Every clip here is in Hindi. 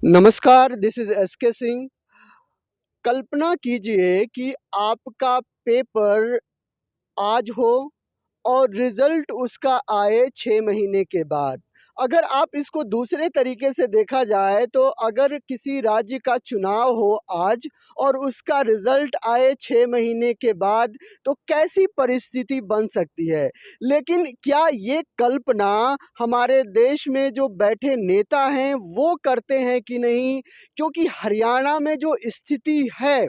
नमस्कार, दिस इज़ एसके सिंह। कल्पना कीजिए कि आपका पेपर आज हो और रिज़ल्ट उसका आए 6 महीने के बाद। अगर आप इसको दूसरे तरीके से देखा जाए तो अगर किसी राज्य का चुनाव हो आज और उसका रिज़ल्ट आए 6 महीने के बाद तो कैसी परिस्थिति बन सकती है। लेकिन क्या ये कल्पना हमारे देश में जो बैठे नेता हैं वो करते हैं कि नहीं? क्योंकि हरियाणा में जो स्थिति है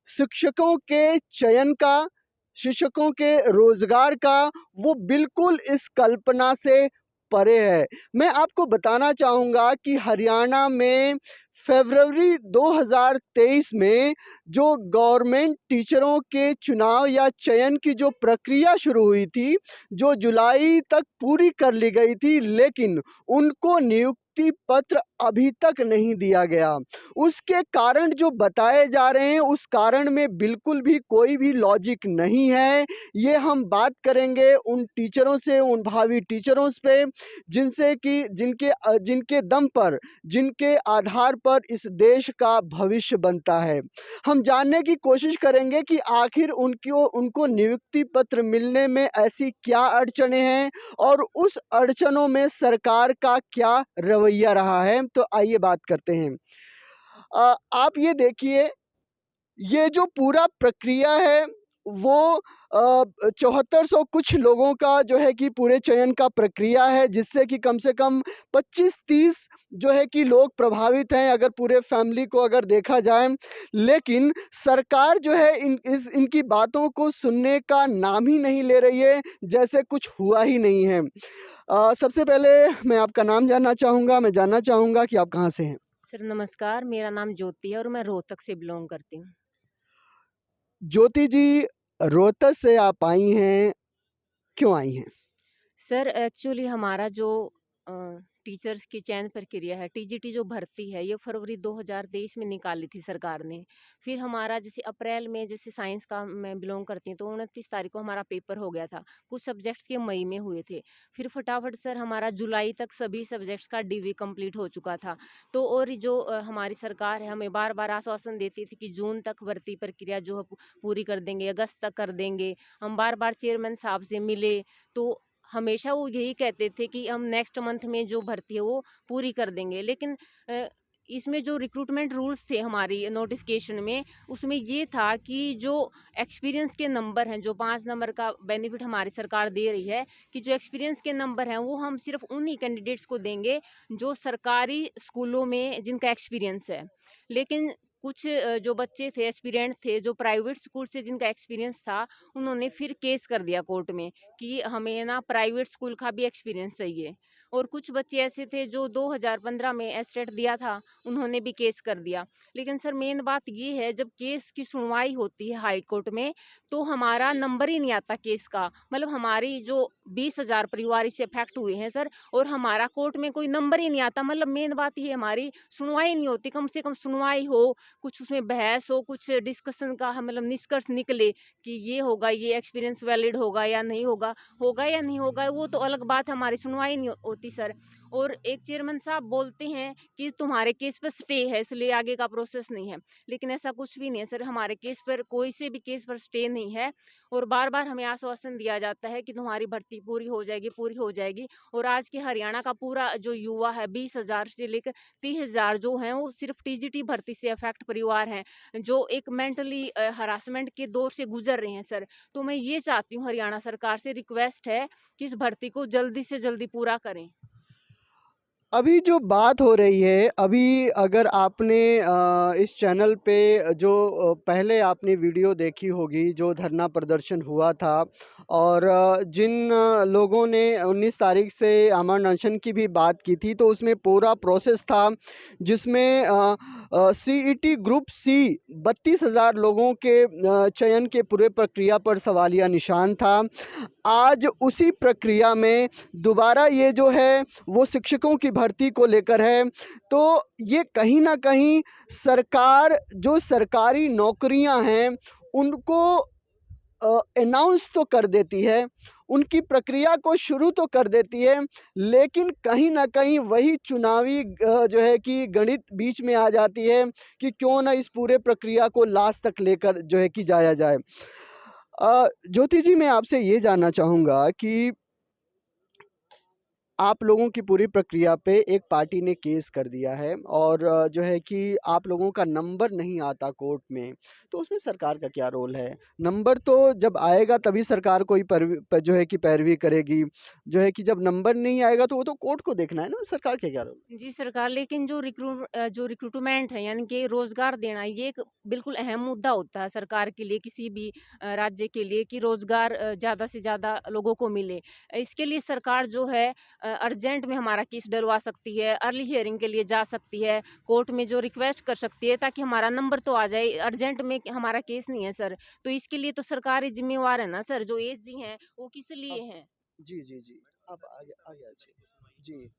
शिक्षकों के चयन का, शिक्षकों के रोज़गार का, वो बिल्कुल इस कल्पना से परे है। मैं आपको बताना चाहूँगा कि हरियाणा में फ़रवरी 2023 में जो गवर्नमेंट टीचरों के चुनाव या चयन की जो प्रक्रिया शुरू हुई थी, जो जुलाई तक पूरी कर ली गई थी, लेकिन उनको नियुक्ति पत्र अभी तक नहीं दिया गया। उसके कारण जो बताए जा रहे हैं, उस कारण में बिल्कुल भी कोई भी लॉजिक नहीं है। ये हम बात करेंगे उन टीचरों से, उन भावी टीचरों पे, जिनसे कि जिनके दम पर, जिनके आधार पर इस देश का भविष्य बनता है। हम जानने की कोशिश करेंगे कि आखिर उनको नियुक्ति पत्र मिलने में ऐसी क्या अड़चनें हैं और उस अड़चनों में सरकार का क्या रवैया रहा है। तो आइए बात करते हैं। आप ये देखिए, ये जो पूरा प्रक्रिया है वो 7400 कुछ लोगों का जो है कि पूरे चयन का प्रक्रिया है, जिससे कि कम से कम 25-30 जो है कि लोग प्रभावित हैं अगर पूरे फैमिली को अगर देखा जाए। लेकिन सरकार जो है इनकी बातों को सुनने का नाम ही नहीं ले रही है, जैसे कुछ हुआ ही नहीं है। सबसे पहले मैं आपका नाम जानना चाहूँगा, मैं जानना चाहूँगा कि आप कहाँ से हैं? सर नमस्कार, मेरा नाम ज्योति है और मैं रोहतक से बिलॉन्ग करती हूँ। ज्योति जी, रोहतक से आप आई हैं, क्यों आई हैं? सर एक्चुअली हमारा जो टीचर्स की चयन प्रक्रिया है, टीजीटी जो भर्ती है, ये फरवरी 2023 में निकाली थी सरकार ने। फिर हमारा जैसे अप्रैल में, जैसे साइंस का मैं बिलॉन्ग करती हूँ, तो 29 तारीख को हमारा पेपर हो गया था। कुछ सब्जेक्ट्स के मई में हुए थे। फिर फटाफट सर हमारा जुलाई तक सभी सब्जेक्ट्स का डीवी कंप्लीट हो चुका था। तो और जो हमारी सरकार है, हमें बार-बार आश्वासन देती थी कि जून तक भर्ती प्रक्रिया जो है पूरी कर देंगे, अगस्त तक कर देंगे। हम बार-बार चेयरमैन साहब से मिले, तो हमेशा वो यही कहते थे कि हम नेक्स्ट मंथ में जो भर्ती है वो पूरी कर देंगे। लेकिन अ, इसमें जो रिक्रूटमेंट रूल्स थे हमारी नोटिफिकेशन में, उसमें ये था कि जो एक्सपीरियंस के नंबर हैं, जो 5 नंबर का बेनिफिट हमारी सरकार दे रही है, कि जो एक्सपीरियंस के नंबर हैं वो हम सिर्फ उन्हीं कैंडिडेट्स को देंगे जो सरकारी स्कूलों में जिनका एक्सपीरियंस है। लेकिन कुछ जो बच्चे थे, एस्पिरेंट थे, जो प्राइवेट स्कूल से जिनका एक्सपीरियंस था, उन्होंने फिर केस कर दिया कोर्ट में कि हमें ना प्राइवेट स्कूल का भी एक्सपीरियंस चाहिए। और कुछ बच्चे ऐसे थे जो 2015 में एस्टेट दिया था, उन्होंने भी केस कर दिया। लेकिन सर मेन बात ये है, जब केस की सुनवाई होती है हाई कोर्ट में, तो हमारा नंबर ही नहीं आता केस का। मतलब हमारी जो 20,000 परिवार इससे अफेक्ट हुए हैं सर, और हमारा कोर्ट में कोई नंबर ही नहीं आता। मतलब मेन बात ये हमारी सुनवाई नहीं होती, कम से कम सुनवाई हो, कुछ उसमें बहस हो, कुछ डिस्कशन का मतलब निष्कर्ष निकले कि ये होगा, ये एक्सपीरियंस वैलिड होगा या नहीं होगा, होगा या नहीं होगा, वो तो अलग बात है, हमारी सुनवाई नहीं होती सर। और एक चेयरमैन साहब बोलते हैं कि तुम्हारे केस पर स्टे है, इसलिए आगे का प्रोसेस नहीं है। लेकिन ऐसा कुछ भी नहीं है सर, हमारे केस पर, कोई से भी केस पर स्टे नहीं है। और बार बार हमें आश्वासन दिया जाता है कि तुम्हारी भर्ती पूरी हो जाएगी, पूरी हो जाएगी। और आज के हरियाणा का पूरा जो युवा है, 20,000 से लेकर 30,000 जो हैं, वो सिर्फ टीजीटी भर्ती से अफेक्ट परिवार हैं, जो एक मेंटली हरासमेंट के दौर से गुजर रहे हैं सर। तो मैं ये चाहती हूँ, हरियाणा सरकार से रिक्वेस्ट है कि इस भर्ती को जल्दी से जल्दी पूरा करें। अभी जो बात हो रही है, अभी अगर आपने इस चैनल पे जो पहले आपने वीडियो देखी होगी, जो धरना प्रदर्शन हुआ था और जिन लोगों ने 19 तारीख से अमर अनशन की भी बात की थी, तो उसमें पूरा प्रोसेस था, जिसमें सीईटी ग्रुप सी 32,000 लोगों के चयन के पूरे प्रक्रिया पर सवालिया निशान था। आज उसी प्रक्रिया में दोबारा ये जो है वो शिक्षकों की भर्ती को लेकर है। तो ये कहीं न कहीं सरकार जो सरकारी नौकरियां हैं उनको अनाउंस तो कर देती है, उनकी प्रक्रिया को शुरू तो कर देती है, लेकिन कहीं न कहीं वही चुनावी जो है कि गणित बीच में आ जाती है कि क्यों ना इस पूरे प्रक्रिया को लास्ट तक लेकर जो है कि जाया जाए। ज्योति जी, मैं आपसे ये जानना चाहूँगा कि आप लोगों की पूरी प्रक्रिया पे एक पार्टी ने केस कर दिया है और जो है कि आप लोगों का नंबर नहीं आता कोर्ट में, तो उसमें सरकार का क्या रोल है? नंबर तो जब आएगा तभी सरकार कोई जो है कि पैरवी करेगी। जो है कि जब नंबर नहीं आएगा तो वो तो कोर्ट को देखना है ना, सरकार का क्या रोल? जी सरकार, लेकिन जो रिक्रूटमेंट है यानी कि रोज़गार देना, ये एक बिल्कुल अहम मुद्दा होता है सरकार के लिए, किसी भी राज्य के लिए, कि रोज़गार ज़्यादा से ज़्यादा लोगों को मिले। इसके लिए सरकार जो है अर्जेंट में हमारा केस डलवा सकती है, अर्ली हियरिंग के लिए जा सकती है, कोर्ट में जो रिक्वेस्ट कर सकती है ताकि हमारा नंबर तो आ जाए। अर्जेंट में हमारा केस नहीं है सर, तो इसके लिए तो सरकार ही ज़िम्मेवार है ना सर, जो एसजी हैं वो किस लिए अब हैं? जी, जी, जी। अब आगे अच्छे। जी,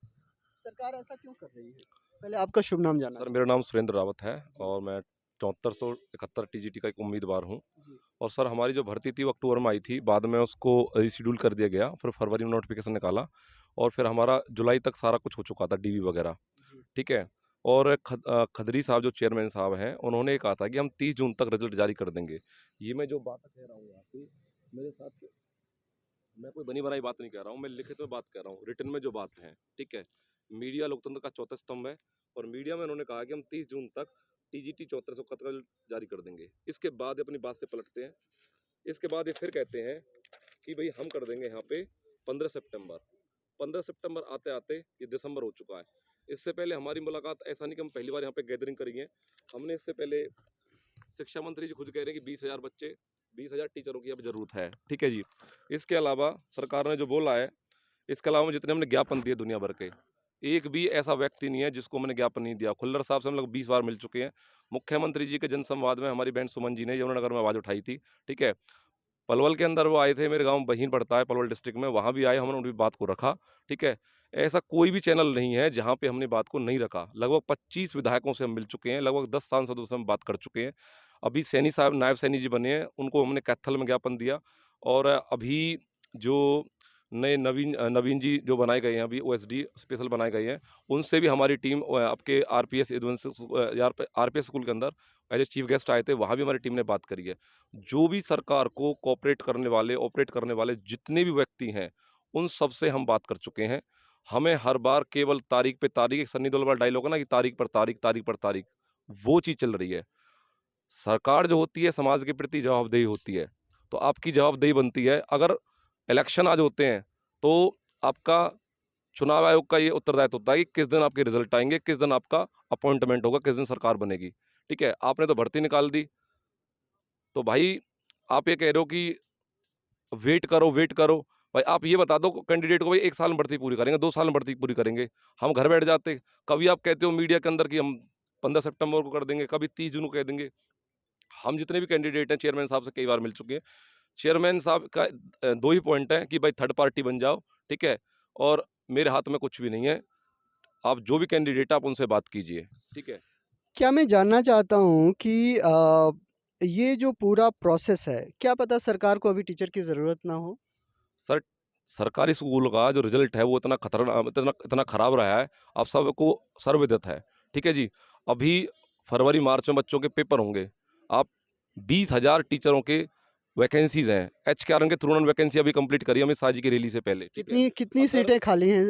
सरकार ऐसा क्यों कर रही है? पहले आपका शुभ नाम जानना सर, मेरा चाहूँगा। नाम सुरेंद्र रावत है जी, और मैं 7471 टीजीटी का एक उम्मीदवार हूँ। जी, और सर, हमारी जो भर्ती थी वो अक्टूबर में आई थी, बाद में उसको रीशेड्यूल कर दिया गया, फिर फरवरी में नोटिफिकेशन निकाला और फिर हमारा जुलाई तक सारा कुछ हो चुका था, डीवी वगैरह, जी। ठीक है। और खदरी साहब जो चेयरमैन साहब हैं, उन्होंने कहा था कि हम 30 जून तक रिजल्ट जारी कर देंगे। ये मैं जो बात कह रहा हूँ यहाँ पे, मेरे साथ मैं कोई बनी बनाई बात नहीं कह रहा हूँ, मैं लिखित में बात कह रहा हूँ, रिटन में जो बात है, ठीक है। मीडिया लोकतंत्र का चौथा स्तंभ है और मीडिया में उन्होंने कहा कि हम 30 जून तक टीजीटी 7471 जारी कर देंगे। इसके बाद अपनी बात से पलटते हैं। इसके बाद ये फिर कहते हैं कि भाई हम कर देंगे यहाँ पे 15 सितंबर। 15 सितंबर आते आते ये दिसंबर हो चुका है। इससे पहले हमारी मुलाकात, ऐसा नहीं कि हम पहली बार यहाँ पे गैदरिंग करी है, हमने इससे पहले, शिक्षा मंत्री जी खुद कह रहे हैं कि 20,000 बच्चे, 20,000 टीचरों की अब जरूरत है, ठीक है जी। इसके अलावा सरकार ने जो बोला है, इसके अलावा जितने हमने ज्ञापन दिए दुनिया भर के, एक भी ऐसा व्यक्ति नहीं है जिसको मैंने ज्ञापन नहीं दिया। खुल्लर साहब से हम लोग 20 बार मिल चुके हैं। मुख्यमंत्री जी के जनसंवाद में हमारी बहन सुमन जी ने यमुनानगर में आवाज़ उठाई थी, ठीक है। पलवल के अंदर वो आए थे, मेरे गांव बहीन पड़ता है पलवल डिस्ट्रिक्ट में, वहाँ भी आए, हमने उनकी बात को रखा, ठीक है। ऐसा कोई भी चैनल नहीं है जहाँ पे हमने बात को नहीं रखा। लगभग 25 विधायकों से हम मिल चुके हैं, लगभग 10 सांसदों से हम बात कर चुके हैं। अभी सैनी साहब, नायब सैनी जी बने हैं, उनको हमने कैथल में ज्ञापन दिया। और अभी जो नए नवीन जी जो बनाए गए हैं, अभी ओएसडी स्पेशल बनाए गए हैं, उनसे भी हमारी टीम आपके आरपीएस आरपीएस स्कूल के अंदर एज ए चीफ गेस्ट आए थे, वहाँ भी हमारी टीम ने बात करी है। जो भी सरकार को ऑपरेट करने वाले जितने भी व्यक्ति हैं, उन सब से हम बात कर चुके हैं। हमें हर बार केवल तारीख पे तारीख, एक सन्नी देओल वाला डायलॉग है ना कि तारीख पर तारीख, तारीख पर तारीख, वो चीज़ चल रही है। सरकार जो होती है समाज के प्रति जवाबदेही होती है, तो आपकी जवाबदेही बनती है। अगर इलेक्शन आज होते हैं, तो आपका चुनाव आयोग का ये उत्तरदायित्व होता है कि किस दिन आपके रिजल्ट आएँगे, किस दिन आपका अपॉइंटमेंट होगा, किस दिन सरकार बनेगी, ठीक है? आपने तो भर्ती निकाल दी, तो भाई आप ये कह रहे हो कि वेट करो, वेट करो। भाई आप ये बता दो कैंडिडेट को, भाई 1 साल में भर्ती पूरी करेंगे, 2 साल में भर्ती पूरी करेंगे। हम घर बैठ जाते। कभी आप कहते हो मीडिया के अंदर कि हम 15 सितंबर को कर देंगे, कभी 30 जून को कह देंगे। हम जितने भी कैंडिडेट हैं, चेयरमैन साहब से कई बार मिल चुके हैं। चेयरमैन साहब का 2 ही पॉइंट है कि भाई थर्ड पार्टी बन जाओ, ठीक है? और मेरे हाथ में कुछ भी नहीं है। आप जो भी कैंडिडेट है, आप उनसे बात कीजिए, ठीक है? क्या मैं जानना चाहता हूँ कि ये जो पूरा प्रोसेस है, क्या पता सरकार को अभी टीचर की ज़रूरत ना हो? सर, सरकारी स्कूल का जो रिजल्ट है वो इतना खराब रहा है, आप सबको सर्वविदित है, ठीक है जी। अभी फरवरी मार्च में बच्चों के पेपर होंगे। आप 20,000 टीचरों के वैकेंसीज हैं, एचकेआरएन के थ्रू उन्होंने वैकेंसी अभी कंप्लीट करी अमित शाह जी की रैली से पहले, ठीक है। कितनी कितनी अगर सीटें खाली हैं,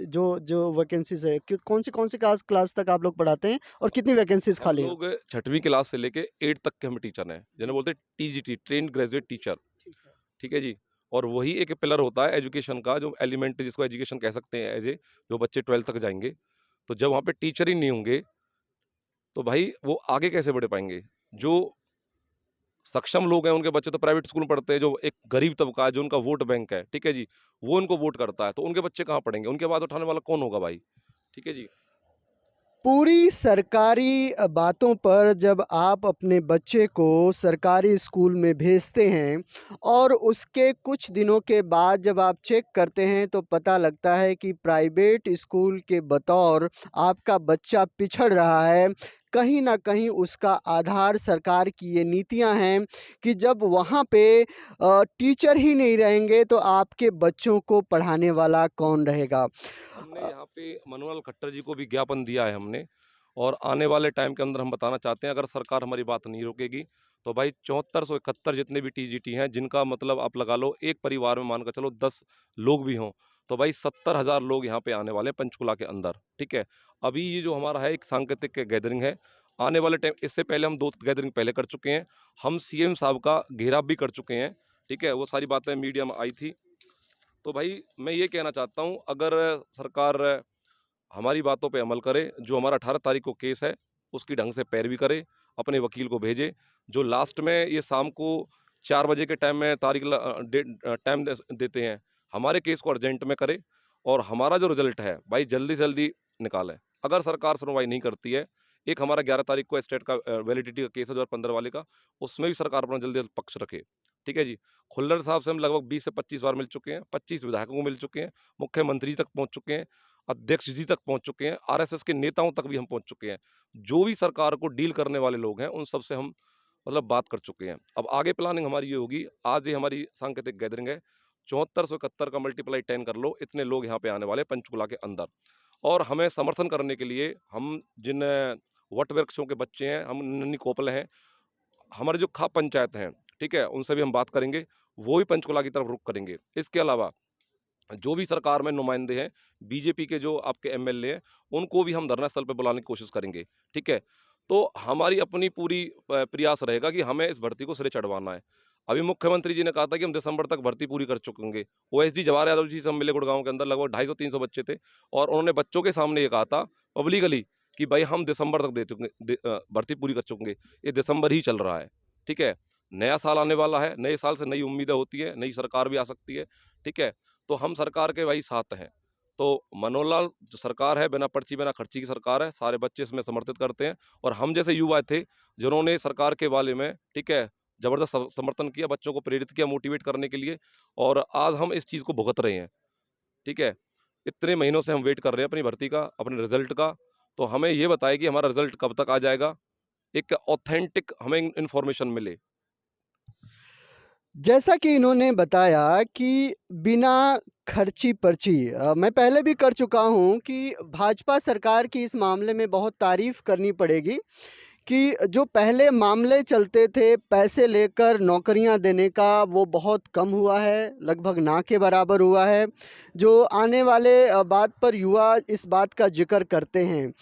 जो जो वैकेंसीज़ है, कौन सी क्लास क्लास तक आप लोग पढ़ाते हैं और कितनी वैकेंसीज़ हम खाली हैं? लोग 6वीं क्लास से लेके 8 तक के हम टीचर हैं, जिन्हें जी, बोलते हैं टीजीटी, ट्रेन्ड ग्रेजुएट टीचर, ठीक है। ठीक है जी। और वही एक पिलर होता है एजुकेशन का, जो एलिमेंट जिसको एजुकेशन कह सकते हैं, एज ए जो बच्चे 12th तक जाएंगे। तो जब वहाँ पे टीचर ही नहीं होंगे, तो भाई वो आगे कैसे बढ़ पाएंगे? जो सक्षम लोग हैं, उनके बच्चे तो प्राइवेट स्कूल में पढ़ते हैं, जो एक गरीब तबका है, जो उनका वोट बैंक है, ठीक है जी, वो उनको वोट करता है, तो उनके बच्चे कहाँ पढ़ेंगे? उनके आवाज़ उठाने वाला कौन होगा भाई? ठीक है जी। पूरी सरकारी बातों पर जब आप अपने बच्चे को सरकारी स्कूल में भेजते हैं और उसके कुछ दिनों के बाद जब आप चेक करते हैं तो पता लगता है कि प्राइवेट स्कूल के बतौर आपका बच्चा पिछड़ रहा है। कहीं न कहीं उसका आधार सरकार की ये नीतियाँ हैं कि जब वहाँ पे टीचर ही नहीं रहेंगे तो आपके बच्चों को पढ़ाने वाला कौन रहेगा? हमने यहाँ पे मनोहर खट्टर जी को भी ज्ञापन दिया है हमने, और आने वाले टाइम के अंदर हम बताना चाहते हैं, अगर सरकार हमारी बात नहीं रोकेगी तो भाई 7471 जितने भी टीजीटी हैं, जिनका मतलब आप लगा लो एक परिवार में मान कर चलो 10 लोग भी हों, तो भाई 70,000 लोग यहाँ पे आने वाले हैं पंचकुला के अंदर। ठीक है, अभी ये जो हमारा है एक सांकेतिक गैदरिंग है, आने वाले टाइम, इससे पहले हम 2 गैदरिंग पहले कर चुके हैं, हम सीएम साहब का घेराव भी कर चुके हैं। ठीक है, वो सारी बातें मीडिया में आई थी। तो भाई मैं ये कहना चाहता हूँ, अगर सरकार हमारी बातों पे अमल करे, जो हमारा 18 तारीख को केस है उसकी ढंग से पैरवी करे, अपने वकील को भेजे, जो लास्ट में ये शाम को 4 बजे के टाइम में टाइम देते हैं, हमारे केस को अर्जेंट में करे, और हमारा जो रिजल्ट है भाई जल्दी से जल्दी निकालें। अगर सरकार सुनवाई नहीं करती है, एक हमारा 11 तारीख को स्टेट का वैलिडिटी का केस है 2015 वाले का, उसमें भी सरकार अपना जल्दी जल्दी पक्ष रखे। ठीक है जी, खुल्लर साहब से हम लगभग 20 से 25 बार मिल चुके हैं, 25 विधायकों को मिल चुके हैं, मुख्यमंत्री तक पहुंच चुके हैं, अध्यक्ष जी तक पहुंच चुके हैं, आरएसएस के नेताओं तक भी हम पहुंच चुके हैं। जो भी सरकार को डील करने वाले लोग हैं उन सब से हम मतलब बात कर चुके हैं। अब आगे प्लानिंग हमारी ये होगी, आज ये हमारी सांकेतिक गैदरिंग है, 7471 का मल्टीप्लाई 10 कर लो, इतने लोग यहाँ पे आने वाले पंचकुला के अंदर। और हमें समर्थन करने के लिए हम जिन वट वृक्षों के बच्चे हैं, हम नन्ही कोपले हैं, हमारे जो खाप पंचायत हैं, ठीक है, उनसे भी हम बात करेंगे, वो भी पंचकुला की तरफ रुख करेंगे। इसके अलावा जो भी सरकार में नुमाइंदे हैं, बीजेपी के जो आपके एमएलए हैं, उनको भी हम धरना स्थल पे बुलाने की कोशिश करेंगे। ठीक है, तो हमारी अपनी पूरी प्रयास रहेगा कि हमें इस भर्ती को सिरे चढ़वाना है। अभी मुख्यमंत्री जी ने कहा था कि हम दिसंबर तक भर्ती पूरी कर चुकेंगे। ओएसडी जवाहर यादव जी से हम मिले गुड़गांव के अंदर, लगभग 250-300 बच्चे थे, और उन्होंने बच्चों के सामने ये कहा था पब्लिकली कि भाई हम दिसंबर तक भर्ती पूरी कर चुकेंगे। ये दिसंबर ही चल रहा है। ठीक है, नया साल आने वाला है, नए साल से नई उम्मीदें होती है, नई सरकार भी आ सकती है। ठीक है, तो हम सरकार के भाई साथ हैं। तो मनोहर लाल जो सरकार है, बिना पर्ची बिना खर्ची की सरकार है, सारे बच्चे इसमें समर्थित करते हैं, और हम जैसे युवा थे जिन्होंने सरकार के बारे में, ठीक है, जबरदस्त समर्थन किया, बच्चों को प्रेरित किया मोटिवेट करने के लिए, और आज हम इस चीज़ को भुगत रहे हैं। ठीक है, इतने महीनों से हम वेट कर रहे हैं अपनी भर्ती का, अपने रिजल्ट का, तो हमें ये बताए कि हमारा रिजल्ट कब तक आ जाएगा, एक ऑथेंटिक हमें इन्फॉर्मेशन मिले। जैसा कि इन्होंने बताया कि बिना खर्ची पर्ची मैं पहले भी कर चुका हूँ कि भाजपा सरकार की इस मामले में बहुत तारीफ़ करनी पड़ेगी कि जो पहले मामले चलते थे पैसे लेकर नौकरियां देने का, वो बहुत कम हुआ है, लगभग ना के बराबर हुआ है। जो आने वाले बात पर युवा इस बात का जिक्र करते हैं,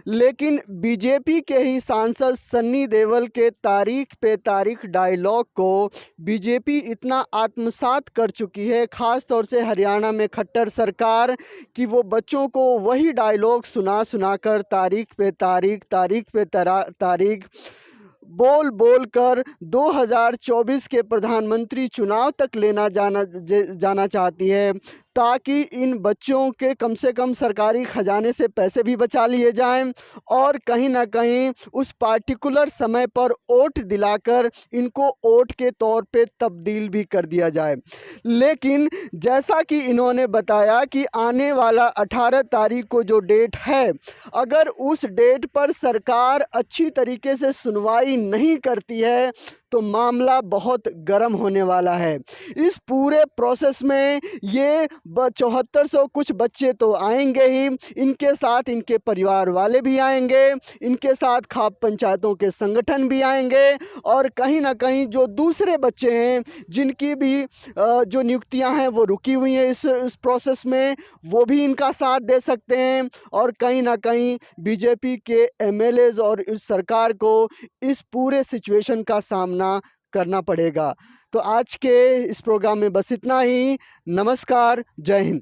लेकिन बीजेपी के ही सांसद सन्नी देओल के तारीख पे तारीख डायलॉग को बीजेपी इतना आत्मसात कर चुकी है, ख़ास तौर से हरियाणा में खट्टर सरकार, कि वो बच्चों को वही डायलॉग सुना सुना कर तारीख पे तारीख, तारीख पे तारीख बोल बोल कर 2024 के प्रधानमंत्री चुनाव तक लेना जाना चाहती है, ताकि इन बच्चों के कम से कम सरकारी खजाने से पैसे भी बचा लिए जाएं, और कहीं ना कहीं उस पार्टिकुलर समय पर वोट दिलाकर इनको वोट के तौर पे तब्दील भी कर दिया जाए। लेकिन जैसा कि इन्होंने बताया कि आने वाला 18 तारीख को जो डेट है, अगर उस डेट पर सरकार अच्छी तरीके से सुनवाई नहीं करती है तो मामला बहुत गर्म होने वाला है। इस पूरे प्रोसेस में ये 7400 कुछ बच्चे तो आएंगे ही, इनके साथ इनके परिवार वाले भी आएंगे, इनके साथ खाप पंचायतों के संगठन भी आएंगे, और कहीं ना कहीं जो दूसरे बच्चे हैं जिनकी भी जो नियुक्तियां हैं वो रुकी हुई हैं इस प्रोसेस में, वो भी इनका साथ दे सकते हैं, और कहीं ना कहीं बीजेपी के एमएलएज और इस सरकार को इस पूरे सिचुएशन का सामना करना पड़ेगा। तो आज के इस प्रोग्राम में बस इतना ही। नमस्कार, जय हिंद।